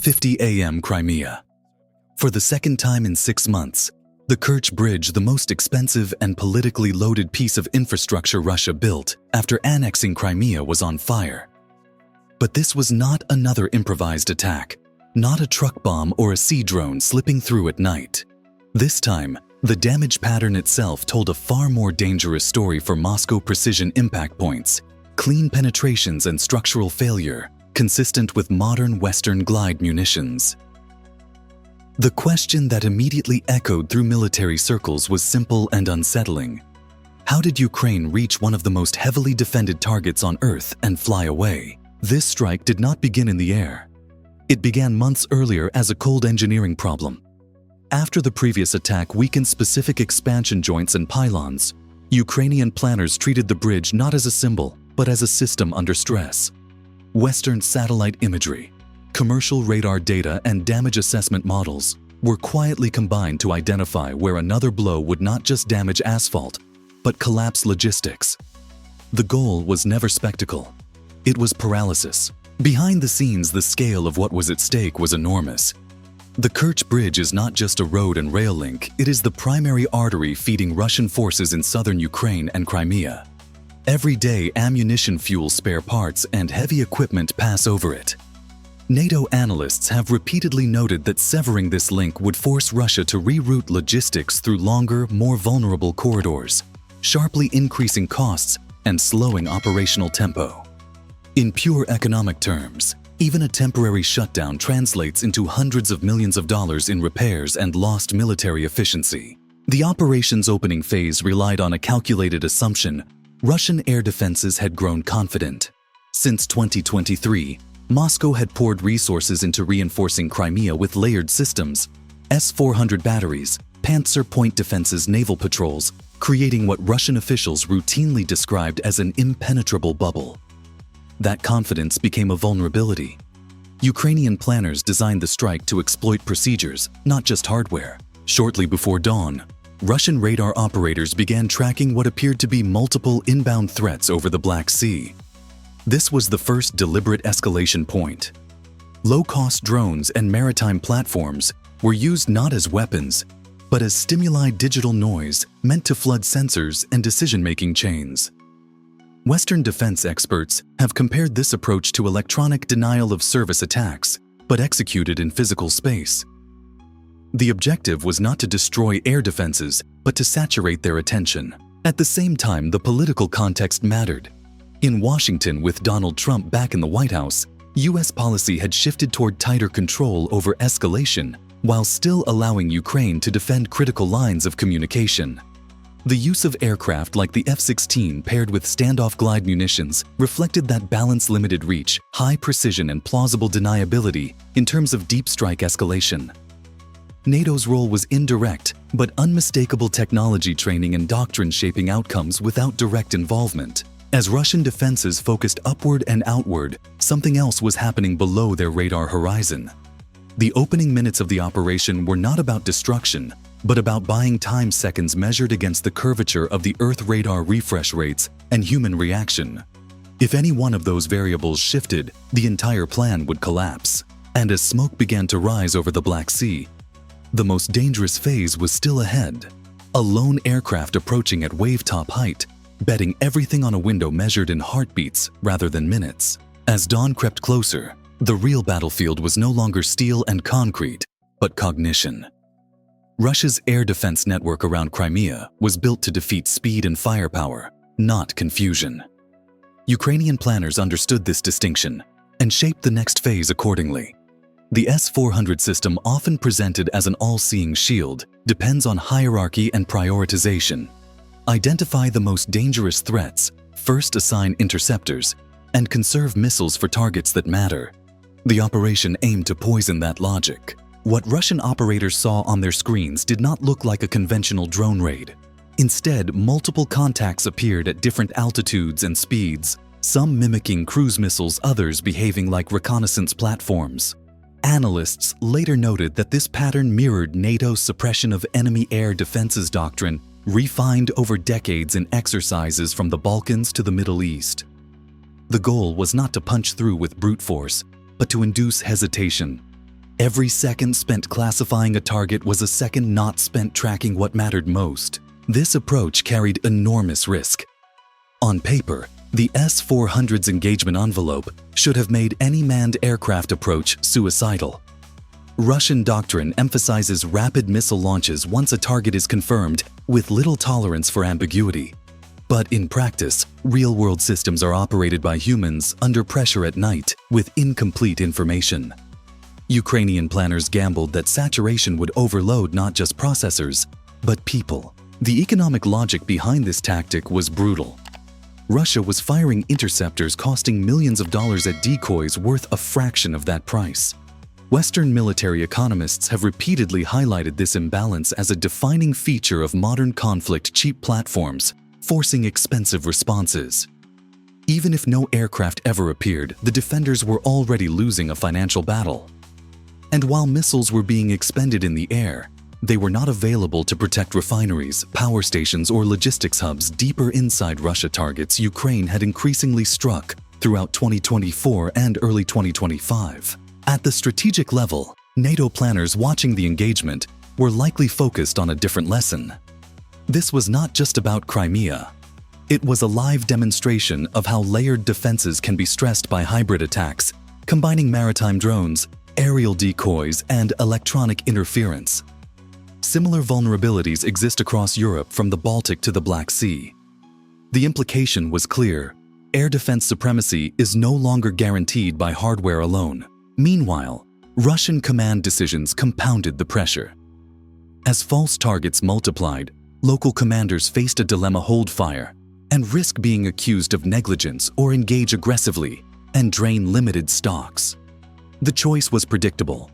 8:50 a.m. Crimea. For the second time in 6 months, the Kerch Bridge, the most expensive and politically loaded piece of infrastructure Russia built after annexing Crimea, was on fire. But this was not another improvised attack, not a truck bomb or a sea drone slipping through at night. This time, the damage pattern itself told a far more dangerous story for Moscow: precision impact points, clean penetrations and structural failure, consistent with modern Western glide munitions. The question that immediately echoed through military circles was simple and unsettling. How did Ukraine reach one of the most heavily defended targets on Earth and fly away? This strike did not begin in the air. It began months earlier as a cold engineering problem. After the previous attack weakened specific expansion joints and pylons, Ukrainian planners treated the bridge not as a symbol, but as a system under stress. Western satellite imagery, commercial radar data, and damage assessment models were quietly combined to identify where another blow would not just damage asphalt, but collapse logistics. The goal was never spectacle. It was paralysis. Behind the scenes, the scale of what was at stake was enormous. The Kerch Bridge is not just a road and rail link, it is the primary artery feeding Russian forces in southern Ukraine and Crimea. Every day, ammunition, fuel, spare parts, and heavy equipment pass over it. NATO analysts have repeatedly noted that severing this link would force Russia to reroute logistics through longer, more vulnerable corridors, sharply increasing costs and slowing operational tempo. In pure economic terms, even a temporary shutdown translates into hundreds of millions of dollars in repairs and lost military efficiency. The operation's opening phase relied on a calculated assumption: Russian air defenses had grown confident. Since 2023, Moscow had poured resources into reinforcing Crimea with layered systems, S-400 batteries, Panzer point defenses, naval patrols, creating what Russian officials routinely described as an impenetrable bubble. That confidence became a vulnerability. Ukrainian planners designed the strike to exploit procedures, not just hardware. Shortly before dawn, Russian radar operators began tracking what appeared to be multiple inbound threats over the Black Sea. This was the first deliberate escalation point. Low-cost drones and maritime platforms were used not as weapons, but as stimuli, digital noise meant to flood sensors and decision-making chains. Western defense experts have compared this approach to electronic denial-of-service attacks, but executed in physical space. The objective was not to destroy air defenses, but to saturate their attention. At the same time, the political context mattered. In Washington, with Donald Trump back in the White House, U.S. policy had shifted toward tighter control over escalation, while still allowing Ukraine to defend critical lines of communication. The use of aircraft like the F-16 paired with standoff glide munitions reflected that balance: limited reach, high precision, and plausible deniability in terms of deep strike escalation. NATO's role was indirect, but unmistakable: technology training and doctrine shaping outcomes without direct involvement. As Russian defenses focused upward and outward, something else was happening below their radar horizon. The opening minutes of the operation were not about destruction, but about buying time, seconds measured against the curvature of the Earth radar refresh rates and human reaction. If any one of those variables shifted, the entire plan would collapse. And as smoke began to rise over the Black Sea, the most dangerous phase was still ahead. A lone aircraft approaching at wave-top height, betting everything on a window measured in heartbeats rather than minutes. As dawn crept closer, the real battlefield was no longer steel and concrete, but cognition. Russia's air defense network around Crimea was built to defeat speed and firepower, not confusion. Ukrainian planners understood this distinction and shaped the next phase accordingly. The S-400 system, often presented as an all-seeing shield, depends on hierarchy and prioritization. Identify the most dangerous threats, first assign interceptors, and conserve missiles for targets that matter. The operation aimed to poison that logic. What Russian operators saw on their screens did not look like a conventional drone raid. Instead, multiple contacts appeared at different altitudes and speeds, some mimicking cruise missiles, others behaving like reconnaissance platforms. Analysts later noted that this pattern mirrored NATO's suppression of enemy air defenses doctrine, refined over decades in exercises from the Balkans to the Middle East. The goal was not to punch through with brute force, but to induce hesitation. Every second spent classifying a target was a second not spent tracking what mattered most. This approach carried enormous risk. On paper, the S-400's engagement envelope should have made any manned aircraft approach suicidal. Russian doctrine emphasizes rapid missile launches once a target is confirmed, with little tolerance for ambiguity. But in practice, real-world systems are operated by humans under pressure at night with incomplete information. Ukrainian planners gambled that saturation would overload not just processors, but people. The economic logic behind this tactic was brutal. Russia was firing interceptors costing millions of dollars at decoys worth a fraction of that price. Western military economists have repeatedly highlighted this imbalance as a defining feature of modern conflict cheap platforms, forcing expensive responses. Even if no aircraft ever appeared, the defenders were already losing a financial battle. And while missiles were being expended in the air, they were not available to protect refineries, power stations, or logistics hubs deeper inside Russia, targets Ukraine had increasingly struck throughout 2024 and early 2025. At the strategic level, NATO planners watching the engagement were likely focused on a different lesson. This was not just about Crimea. It was a live demonstration of how layered defenses can be stressed by hybrid attacks, combining maritime drones, aerial decoys, and electronic interference. Similar vulnerabilities exist across Europe from the Baltic to the Black Sea. The implication was clear: air defense supremacy is no longer guaranteed by hardware alone. Meanwhile, Russian command decisions compounded the pressure. As false targets multiplied, local commanders faced a dilemma: hold fire and risk being accused of negligence, or engage aggressively and drain limited stocks. The choice was predictable.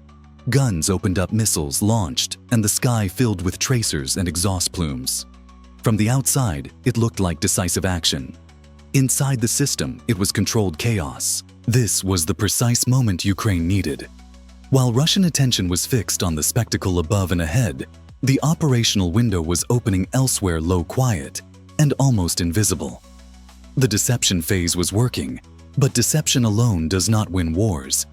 Guns opened up, missiles launched, and the sky filled with tracers and exhaust plumes. From the outside, it looked like decisive action. Inside the system, it was controlled chaos. This was the precise moment Ukraine needed. While Russian attention was fixed on the spectacle above and ahead, the operational window was opening elsewhere, low, quiet, and almost invisible. The deception phase was working, but deception alone does not win wars.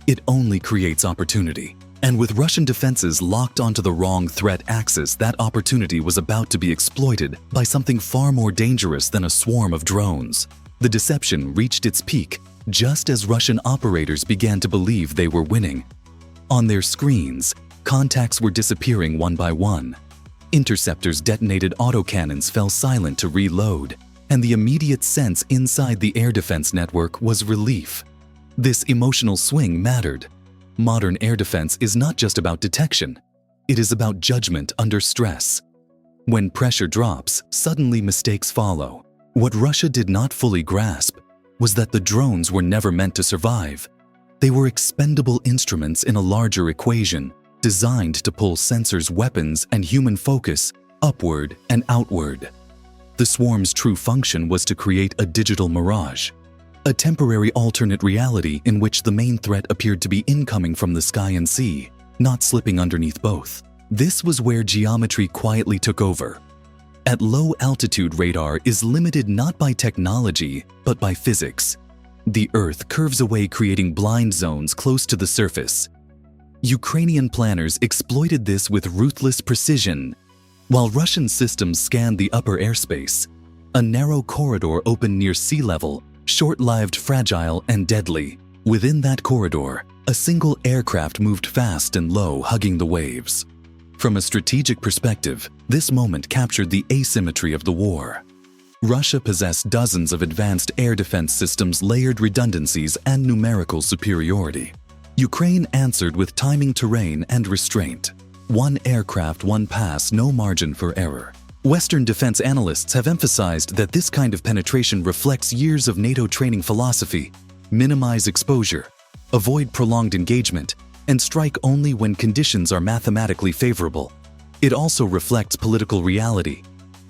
It only creates opportunity. And with Russian defenses locked onto the wrong threat axis, that opportunity was about to be exploited by something far more dangerous than a swarm of drones. The deception reached its peak just as Russian operators began to believe they were winning. On their screens, contacts were disappearing one by one. Interceptors detonated, autocannons fell silent to reload, and the immediate sense inside the air defense network was relief. This emotional swing mattered. Modern air defense is not just about detection. It is about judgment under stress. When pressure drops, suddenly mistakes follow. What Russia did not fully grasp was that the drones were never meant to survive. They were expendable instruments in a larger equation, designed to pull sensors, weapons, and human focus upward and outward. The swarm's true function was to create a digital mirage, a temporary alternate reality in which the main threat appeared to be incoming from the sky and sea, not slipping underneath both. This was where geometry quietly took over. At low altitude, radar is limited not by technology, but by physics. The Earth curves away, creating blind zones close to the surface. Ukrainian planners exploited this with ruthless precision. While Russian systems scanned the upper airspace, a narrow corridor opened near sea level, short-lived, fragile, and deadly. Within that corridor, a single aircraft moved fast and low, hugging the waves. From a strategic perspective, this moment captured the asymmetry of the war. Russia possessed dozens of advanced air defense systems, layered redundancies, and numerical superiority. Ukraine answered with timing, terrain, and restraint. One aircraft, one pass, no margin for error. Western defense analysts have emphasized that this kind of penetration reflects years of NATO training philosophy: minimize exposure, avoid prolonged engagement, and strike only when conditions are mathematically favorable. It also reflects political reality.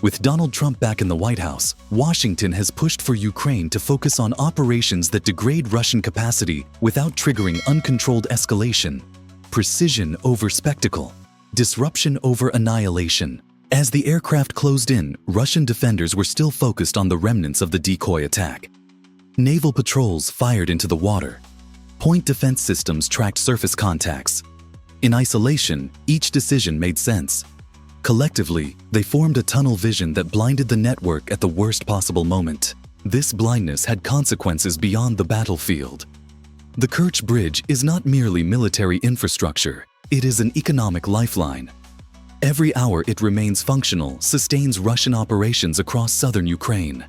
With Donald Trump back in the White House, Washington has pushed for Ukraine to focus on operations that degrade Russian capacity without triggering uncontrolled escalation. Precision over spectacle, disruption over annihilation. As the aircraft closed in, Russian defenders were still focused on the remnants of the decoy attack. Naval patrols fired into the water. Point defense systems tracked surface contacts, In isolation, each decision made sense. Collectively, they formed a tunnel vision that blinded the network at the worst possible moment. This blindness had consequences beyond the battlefield. The Kerch Bridge is not merely military infrastructure, it is an economic lifeline. Every hour it remains functional sustains Russian operations across southern Ukraine.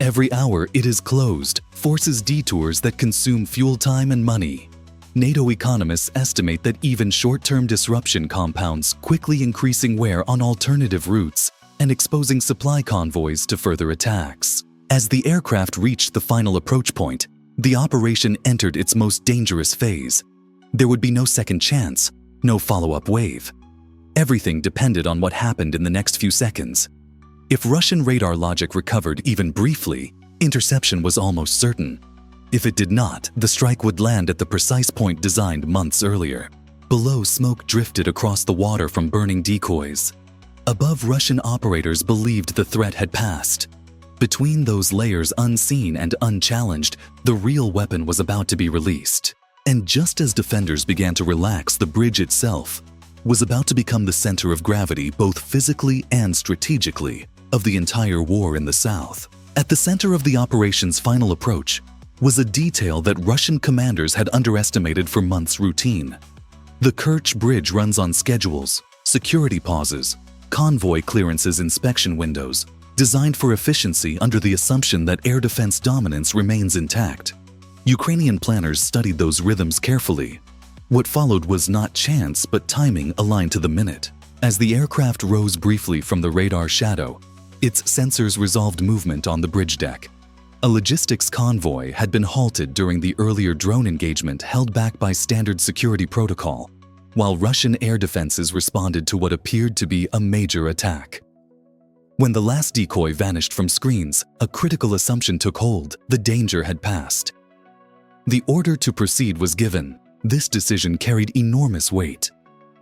Every hour it is closed forces detours that consume fuel time and money. NATO economists estimate that even short-term disruption compounds, quickly increasing wear on alternative routes and exposing supply convoys to further attacks. As the aircraft reached the final approach point, the operation entered its most dangerous phase. There would be no second chance, no follow-up wave. Everything depended on what happened in the next few seconds. If Russian radar logic recovered even briefly, interception was almost certain. If it did not, the strike would land at the precise point designed months earlier. Below, smoke drifted across the water from burning decoys. Above, Russian operators believed the threat had passed. Between those layers, unseen and unchallenged, the real weapon was about to be released. And just as defenders began to relax, the bridge itself was about to become the center of gravity, both physically and strategically, of the entire war in the south. At the center of the operation's final approach was a detail that Russian commanders had underestimated for months: routine. The Kerch Bridge runs on schedules, security pauses, convoy clearances, inspection windows, designed for efficiency under the assumption that air defense dominance remains intact. Ukrainian planners studied those rhythms carefully. What followed was not chance, but timing aligned to the minute. As the aircraft rose briefly from the radar shadow, its sensors resolved movement on the bridge deck. A logistics convoy had been halted during the earlier drone engagement, held back by standard security protocol, while Russian air defenses responded to what appeared to be a major attack. When the last decoy vanished from screens, a critical assumption took hold: the danger had passed. The order to proceed was given. This decision carried enormous weight.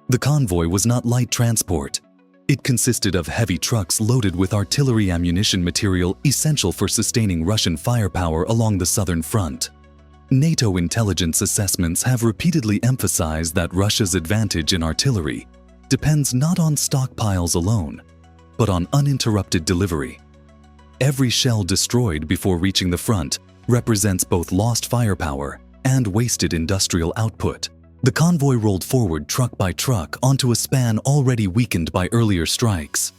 The convoy was not light transport. It consisted of heavy trucks loaded with artillery ammunition, material essential for sustaining Russian firepower along the southern front. NATO intelligence assessments have repeatedly emphasized that Russia's advantage in artillery depends not on stockpiles alone, but on uninterrupted delivery. Every shell destroyed before reaching the front represents both lost firepower and wasted industrial output. The convoy rolled forward truck by truck onto a span already weakened by earlier strikes.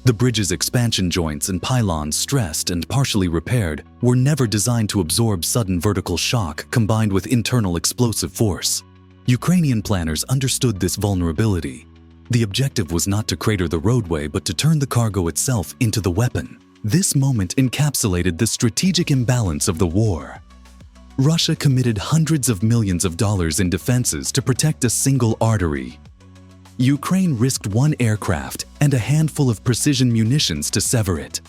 The bridge's expansion joints and pylons, stressed and partially repaired, were never designed to absorb sudden vertical shock combined with internal explosive force. Ukrainian planners understood this vulnerability. The objective was not to crater the roadway, but to turn the cargo itself into the weapon. This moment encapsulated the strategic imbalance of the war. Russia committed hundreds of millions of dollars in defenses to protect a single artery. Ukraine risked one aircraft and a handful of precision munitions to sever it.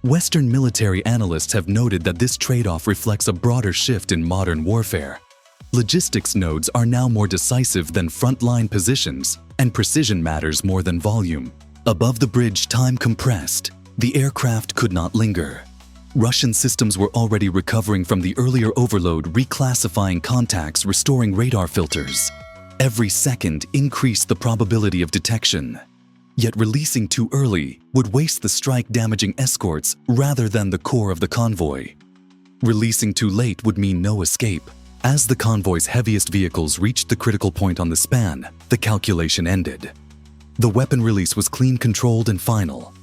Western military analysts have noted that this trade-off reflects a broader shift in modern warfare. Logistics nodes are now more decisive than frontline positions, and precision matters more than volume. Above the bridge, time compressed. The aircraft could not linger. Russian systems were already recovering from the earlier overload, reclassifying contacts, restoring radar filters. Every second increased the probability of detection. Yet releasing too early would waste the strike, damaging escorts rather than the core of the convoy. Releasing too late would mean no escape. As the convoy's heaviest vehicles reached the critical point on the span, the calculation ended. The weapon release was clean, controlled, and final.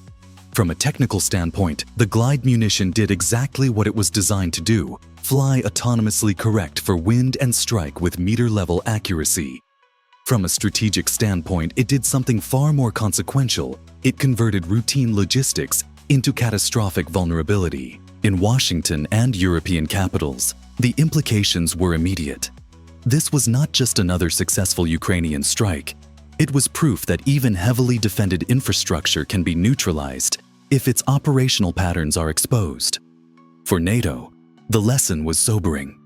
From a technical standpoint, the glide munition did exactly what it was designed to do: fly autonomously, correct for wind, and strike with meter-level accuracy. From a strategic standpoint, it did something far more consequential. It converted routine logistics into catastrophic vulnerability. In Washington and European capitals, the implications were immediate. This was not just another successful Ukrainian strike. It was proof that even heavily defended infrastructure can be neutralized if its operational patterns are exposed. For NATO, the lesson was sobering.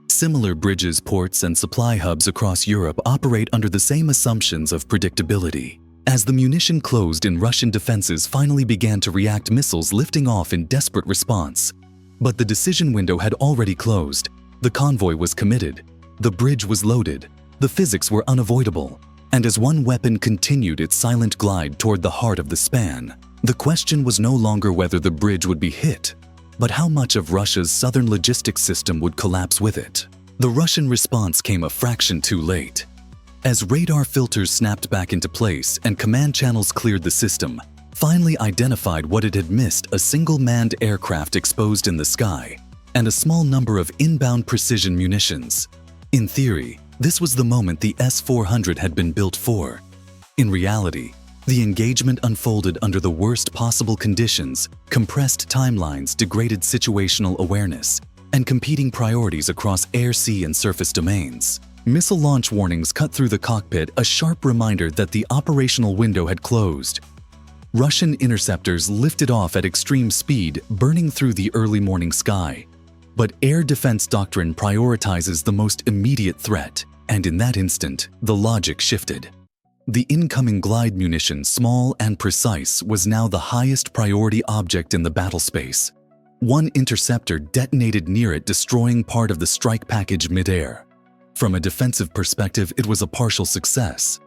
Similar bridges, ports, and supply hubs across Europe operate under the same assumptions of predictability. As the munition closed in, Russian defenses finally began to react, missiles lifting off in desperate response. But the decision window had already closed. The convoy was committed. The bridge was loaded. The physics were unavoidable, and as one weapon continued its silent glide toward the heart of the span, the question was no longer whether the bridge would be hit, but how much of Russia's southern logistics system would collapse with it. The Russian response came a fraction too late. As radar filters snapped back into place and command channels cleared the system, finally identified what it had missed: a single manned aircraft exposed in the sky, and a small number of inbound precision munitions. In theory, this was the moment the S-400 had been built for. In reality, the engagement unfolded under the worst possible conditions: compressed timelines, degraded situational awareness, and competing priorities across air, sea, and surface domains. Missile launch warnings cut through the cockpit, a sharp reminder that the operational window had closed. Russian interceptors lifted off at extreme speed, burning through the early morning sky. But air defense doctrine prioritizes the most immediate threat, and in that instant, the logic shifted. The incoming glide munition, small and precise, was now the highest priority object in the battle space. One interceptor detonated near it, destroying part of the strike package midair. From a defensive perspective, it was a partial success.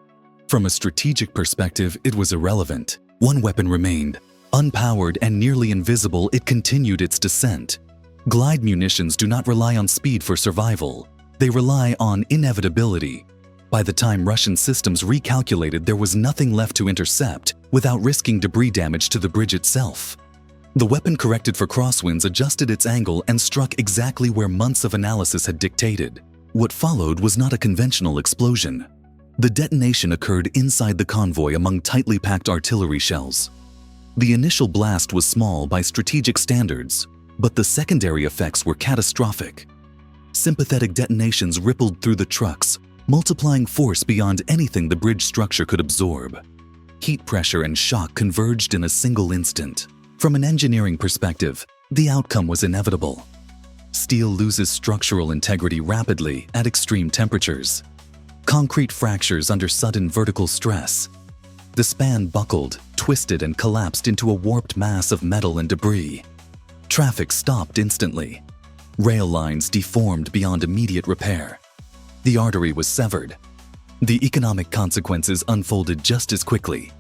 From a strategic perspective, it was irrelevant. One weapon remained. Unpowered and nearly invisible, it continued its descent. Glide munitions do not rely on speed for survival. They rely on inevitability. By the time Russian systems recalculated, there was nothing left to intercept without risking debris damage to the bridge itself. The weapon corrected for crosswinds, adjusted its angle, and struck exactly where months of analysis had dictated. What followed was not a conventional explosion. The detonation occurred inside the convoy among tightly packed artillery shells. The initial blast was small by strategic standards, but the secondary effects were catastrophic. Sympathetic detonations rippled through the trucks, multiplying force beyond anything the bridge structure could absorb. Heat pressure and shock converged in a single instant. From an engineering perspective, the outcome was inevitable. Steel loses structural integrity rapidly at extreme temperatures. Concrete fractures under sudden vertical stress. The span buckled, twisted, and collapsed into a warped mass of metal and debris. Traffic stopped instantly. Rail lines deformed beyond immediate repair. The artery was severed. The economic consequences unfolded just as quickly.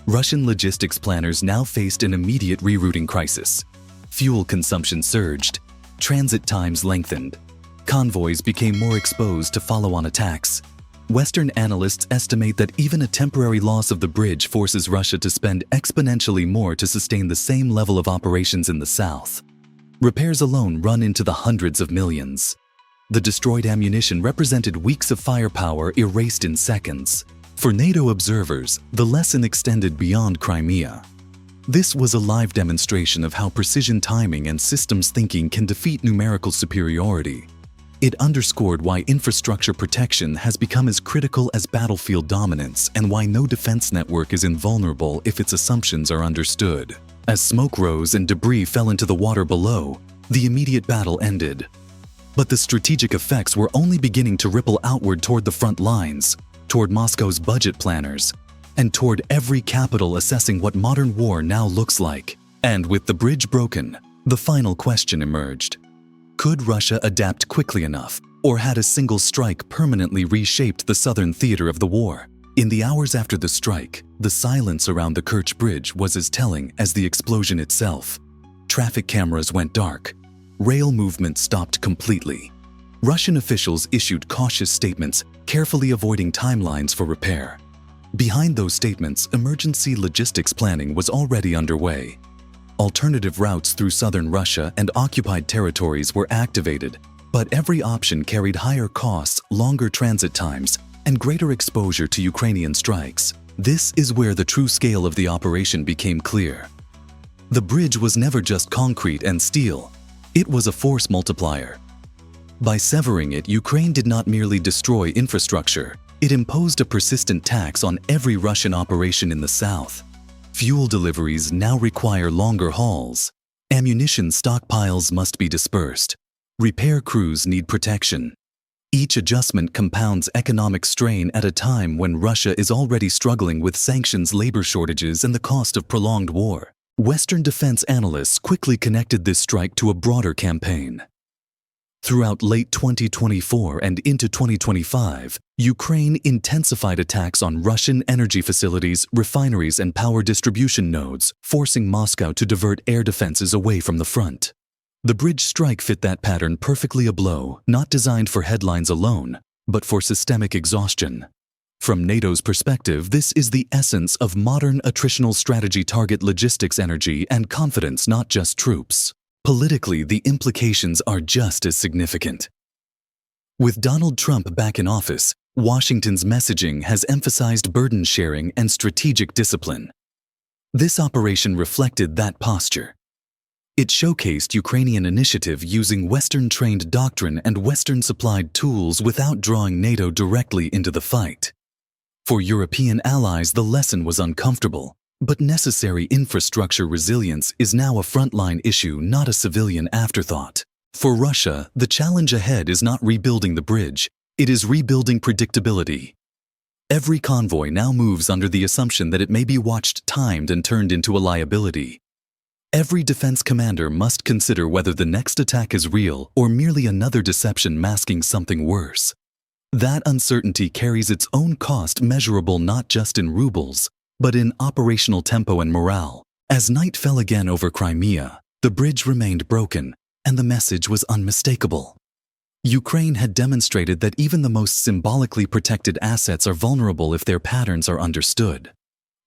Russian logistics planners now faced an immediate rerouting crisis. Fuel consumption surged. Transit times lengthened. Convoys became more exposed to follow-on attacks. Western analysts estimate that even a temporary loss of the bridge forces Russia to spend exponentially more to sustain the same level of operations in the south. Repairs alone run into the hundreds of millions. The destroyed ammunition represented weeks of firepower erased in seconds. For NATO observers, the lesson extended beyond Crimea. This was a live demonstration of how precision timing and systems thinking can defeat numerical superiority. It underscored why infrastructure protection has become as critical as battlefield dominance, and why no defense network is invulnerable if its assumptions are understood. As smoke rose and debris fell into the water below, the immediate battle ended. But the strategic effects were only beginning to ripple outward toward the front lines, toward Moscow's budget planners, and toward every capital assessing what modern war now looks like. And with the bridge broken, the final question emerged. Could Russia adapt quickly enough, or had a single strike permanently reshaped the southern theater of the war? In the hours after the strike, the silence around the Kerch Bridge was as telling as the explosion itself. Traffic cameras went dark. Rail movement stopped completely. Russian officials issued cautious statements, carefully avoiding timelines for repair. Behind those statements, emergency logistics planning was already underway. Alternative routes through southern Russia and occupied territories were activated, but every option carried higher costs, longer transit times, and greater exposure to Ukrainian strikes. This is where the true scale of the operation became clear. The bridge was never just concrete and steel. It was a force multiplier. By severing it, Ukraine did not merely destroy infrastructure. It imposed a persistent tax on every Russian operation in the south. Fuel deliveries now require longer hauls. Ammunition stockpiles must be dispersed. Repair crews need protection. Each adjustment compounds economic strain at a time when Russia is already struggling with sanctions, labor shortages, and the cost of prolonged war. Western defense analysts quickly connected this strike to a broader campaign. Throughout late 2024 and into 2025, Ukraine intensified attacks on Russian energy facilities, refineries, and power distribution nodes, forcing Moscow to divert air defenses away from the front. The bridge strike fit that pattern perfectly, a blow not designed for headlines alone, but for systemic exhaustion. From NATO's perspective, this is the essence of modern attritional strategy: target logistics, energy, and confidence, not just troops. Politically, the implications are just as significant. With Donald Trump back in office, Washington's messaging has emphasized burden sharing and strategic discipline. This operation reflected that posture. It showcased Ukrainian initiative using Western-trained doctrine and Western-supplied tools without drawing NATO directly into the fight. For European allies, the lesson was uncomfortable. But necessary. Infrastructure resilience is now a frontline issue, not a civilian afterthought. For Russia, the challenge ahead is not rebuilding the bridge, it is rebuilding predictability. Every convoy now moves under the assumption that it may be watched, timed, and turned into a liability. Every defense commander must consider whether the next attack is real or merely another deception masking something worse. That uncertainty carries its own cost, measurable not just in rubles, but in operational tempo and morale. As night fell again over Crimea, the bridge remained broken, and the message was unmistakable. Ukraine had demonstrated that even the most symbolically protected assets are vulnerable if their patterns are understood.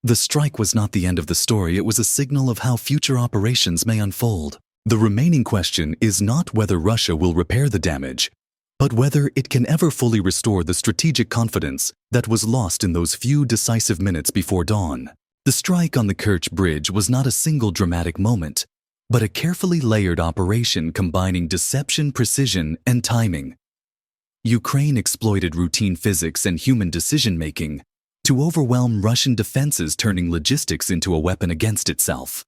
The strike was not the end of the story, it was a signal of how future operations may unfold. The remaining question is not whether Russia will repair the damage, but whether it can ever fully restore the strategic confidence that was lost in those few decisive minutes before dawn. The strike on the Kerch Bridge was not a single dramatic moment, but a carefully layered operation combining deception, precision, and timing. Ukraine exploited routine physics and human decision-making to overwhelm Russian defenses, turning logistics into a weapon against itself.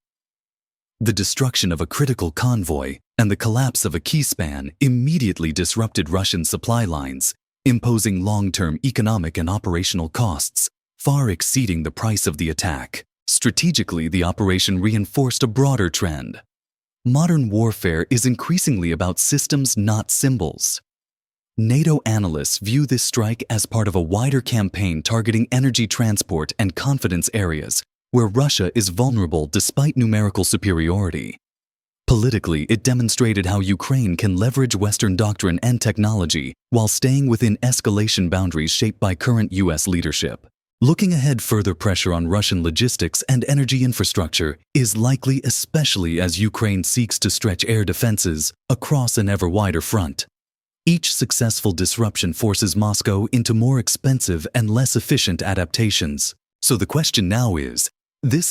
The destruction of a critical convoy and the collapse of a key span immediately disrupted Russian supply lines, imposing long-term economic and operational costs, far exceeding the price of the attack. Strategically, the operation reinforced a broader trend. Modern warfare is increasingly about systems, not symbols. NATO analysts view this strike as part of a wider campaign targeting energy transport and confidence areas, where Russia is vulnerable despite numerical superiority. Politically, it demonstrated how Ukraine can leverage Western doctrine and technology while staying within escalation boundaries shaped by current U.S. leadership. Looking ahead, further pressure on Russian logistics and energy infrastructure is likely, especially as Ukraine seeks to stretch air defenses across an ever wider front. Each successful disruption forces Moscow into more expensive and less efficient adaptations. So the question now is,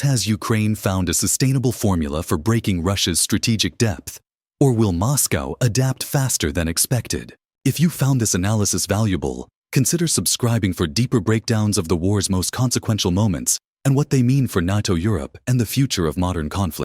has Ukraine found a sustainable formula for breaking Russia's strategic depth? Or will Moscow adapt faster than expected? If you found this analysis valuable, consider subscribing for deeper breakdowns of the war's most consequential moments and what they mean for NATO, Europe, and the future of modern conflict.